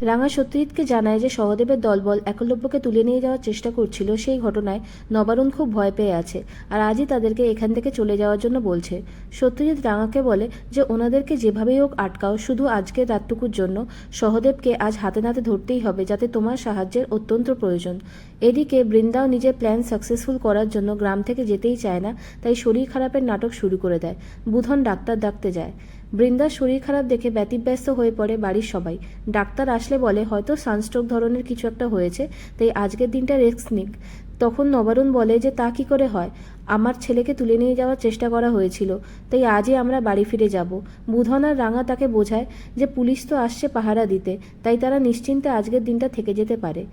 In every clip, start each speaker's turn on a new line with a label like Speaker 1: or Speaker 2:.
Speaker 1: রাঙা সত্যজিৎকে জানায় যে সহদেবের দলবল একলব্যকে তুলে নিয়ে যাওয়ার চেষ্টা করছিল। সেই ঘটনায় নবারুণ খুব ভয় পেয়ে আছে আর আজই তাদেরকে এখান থেকে চলে যাওয়ার জন্য বলছে। সত্যজিৎ রাঙাকে বলে যে ওনাদেরকে যেভাবেই হোক আটকাও, শুধু আজকের রাতটুকুর জন্য। সহদেবকে আজ হাতে নাতে ধরতেই হবে, যাতে তোমার সাহায্যের অত্যন্ত প্রয়োজন। এদিকে বৃন্দাও নিজের প্ল্যান সাকসেসফুল করার জন্য গ্রাম থেকে যেতেই চায় না, তাই শরীর খারাপের নাটক শুরু করে দেয়। বুধন ডাক্তার ডাকতে যায়। বৃন্দার শরীর খারাপ দেখে ব্যতিব্যস্ত হয়ে পড়ে বাড়ির সবাই। ডাক্তার আসলে বলে হয়তো সানস্ট্রোক ধরনের কিছু একটা হয়েছে, তাই আজকের দিনটা রিস্ক নিক। তখন নবারুণ বলে যে তা কি করে হয়, আমার ছেলেকে তুলে নিয়ে যাওয়ার চেষ্টা করা হয়েছিল, তাই আজই আমরা বাড়ি ফিরে যাব। বুধন আর রাঙা তাকে বোঝায় যে পুলিশ তো আসছে পাহারা দিতে, তাই তারা নিশ্চিন্তে আজকের দিনটা থেকে যেতে পারে।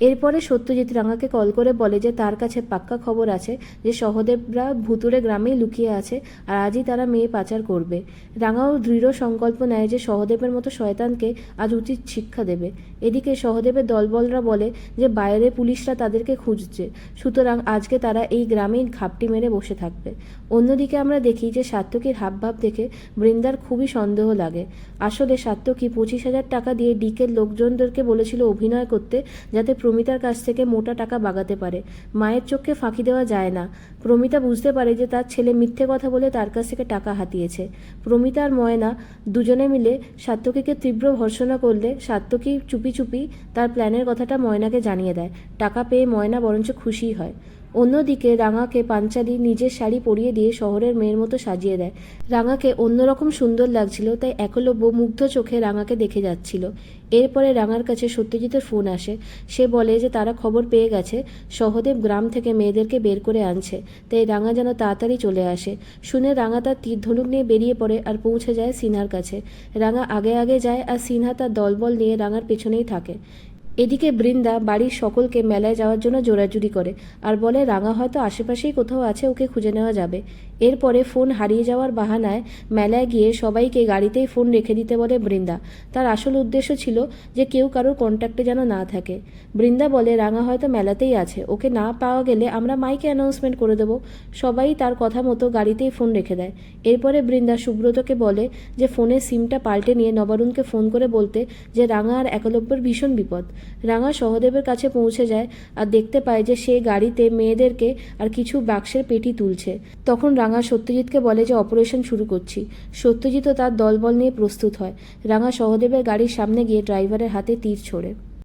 Speaker 1: এরপরে সত্যজিৎ রাঙাকে কল করে বলে যে তার কাছে পাক্কা খবর আছে যে সহদেবরা ভুতুরে গ্রামেই লুকিয়ে আছে আর আজই তারা মেয়ে পাচার করবে। রাঙাও দৃঢ় সংকল্প নেয় যে সহদেবের মতো শয়তানকে আজ উচিত শিক্ষা দেবে। এদিকে সহদেবের দলবলরা বলে যে বাইরে পুলিশরা তাদেরকে খুঁজছে, সুতরাং আজকে তারা এই গ্রামেই ঘাপটি মেরে বসে থাকবে। অন্যদিকে আমরা দেখি যে সাত্তকীর হাবভাব দেখে বৃন্দার খুবই সন্দেহ লাগে। আসলে সাত্তকী 25,000 টাকা দিয়ে ডিকের লোকজনদেরকে বলেছিল অভিনয় করতে, যাতে প্রমিতার কাছ থেকে মোটা টাকা বাগাতে পারে। মায়ের চোখকে ফাঁকি দেওয়া যায় না। প্রমিতা বুঝতে পারে যে তার ছেলে মিথ্যে কথা বলে তার কাছ থেকে টাকা হাতিয়েছে। প্রমিতা আর ময়না দুজনে মিলে সাত্তকীকে তীব্র ভর্ৎসনা করলে সাত্তকী চুপি চুপি তার প্ল্যানের কথাটা ময়নাকে জানিয়ে দেয়। টাকা পেয়ে ময়না বরঞ্চ খুশি হয়। অন্যদিকে রাঙাকে পাঞ্চালি নিজের শাড়ি পরিয়ে দিয়ে শহরের মেয়ের মতো সাজিয়ে দেয়। রাঙাকে অন্যরকম সুন্দর লাগছিল, তাই একলব্য মুগ্ধ চোখে রাঙাকে দেখে যাচ্ছিল। এরপরে রাঙার কাছে সত্যজিতের ফোন আসে। সে বলে যে তারা খবর পেয়ে গেছে সহদেব গ্রাম থেকে মেয়েদেরকে বের করে আনছে, তাই রাঙা যেন তাড়াতাড়ি চলে আসে। শুনে রাঙা তার তীর ধনুক নিয়ে বেরিয়ে পড়ে আর পৌঁছে যায় সিনহার কাছে। রাঙা আগে আগে যায় আর সিনহা তার দলবল নিয়ে রাঙার পেছনেই থাকে। এদিকে বৃন্দা বাড়ির সকলকে মেলায় যাওয়ার জন্য জোরাজুরি করে আর বলে রাঙা হয়তো আশেপাশেই কোথাও আছে, ওকে খুঁজে নেওয়া যাবে। এরপরে ফোন হারিয়ে যাওয়ার বাহানায় মেলায় গিয়ে সবাইকে গাড়িতেই ফোন রেখে দিতে বলে বৃন্দা। তার আসল উদ্দেশ্য ছিল যে কেউ কারোর কন্ট্যাক্টে যেন না থাকে। বৃন্দা বলে রাঙা হয়তো মেলাতেই আছে, ওকে না পাওয়া গেলে আমরা মাইকে অ্যানাউন্সমেন্ট করে দেবো। সবাই তার কথা মতো গাড়িতেই ফোন রেখে দেয়। এরপরে বৃন্দা সুব্রতকে বলে যে ফোনের সিমটা পাল্টে নিয়ে নবারুণকে ফোন করে বলতে যে রাঙা আর একলব্যের ভীষণ বিপদ। রাঙা সহদেবের কাছে পৌঁছে যায় আর দেখতে পায় যে সে গাড়িতে মেয়েদেরকে আর কিছু বাক্সের পেটি তুলছে। তখন রাঙা সত্যজিৎকে বলে যে অপারেশন শুরু করছি। সত্যজিৎও তার দলবল নিয়ে প্রস্তুত হয়। রাঙা সহদেবের গাড়ির সামনে গিয়ে ড্রাইভারের হাতে তীর ছোড়ে।